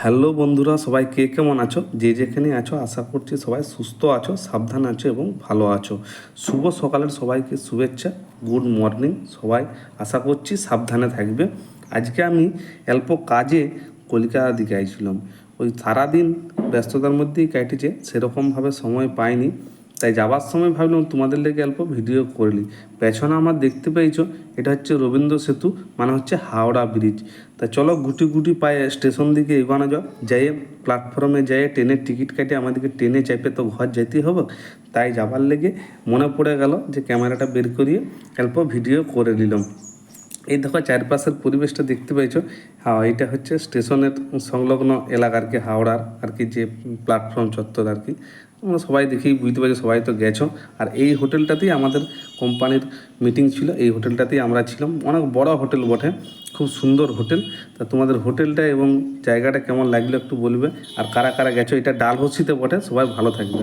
Hello বন্ধুরা, সবাই কে কেমন আছো? যে যেখানে আছো আশা করছি সবাই সুস্থ আছো, সাবধান আছো এবং ভালো আছো। শুভ সকালের সবাইকে শুভেচ্ছা, গুড মর্নিং। সবাই আশা করছি সাবধানে থাকবে। আজকে আমি অল্প কাজে কলকাতার দিকে আইছিলাম। ওই সারাদিন ব্যস্ততার মধ্যেই কেটেছে, সেরকমভাবে সময় পাইনি। তাই যাওয়ার সময় ভাবলাম তোমাদের লেগে অল্প ভিডিও করলি। পেছনে আমার দেখতে পেয়েছো, এটা হচ্ছে রবীন্দ্র সেতু, মানে হচ্ছে হাওড়া ব্রিজ। তা চলো গুটি গুটি পায়ে স্টেশন দিকে এগোনো যাও। যাই প্ল্যাটফর্মে যাই ট্রেনের টিকিট কেটে আমাদেরকে ট্রেনে চাপে তো ঘর যেতেই হবে। তাই যাবার লেগে মনে পড়ে গেল যে ক্যামেরাটা বের করিয়ে অল্প ভিডিও করে নিলাম। এই দেখো চারপাশের পরিবেশটা দেখতে পেয়েছো। হ্যাঁ, এটা হচ্ছে স্টেশনের সংলগ্ন এলাকা আর কি, হাওড়ার আর কি যে প্ল্যাটফর্ম চত্বর আর কি। তোমরা সবাই দেখেই বুঝতে পারছো, সবাই তো গেছো। আর এই হোটেলটাতেই আমাদের কোম্পানির মিটিং ছিল, এই হোটেলটাতেই আমরা ছিলাম। অনেক বড় হোটেল বটে, খুব সুন্দর হোটেল। তা তোমাদের হোটেলটা এবং জায়গাটা কেমন লাগলো একটু বলবে। আর কারা কারা গেছো, এটা ডালহৌসিতে বটে। সবাই ভালো থাকবে।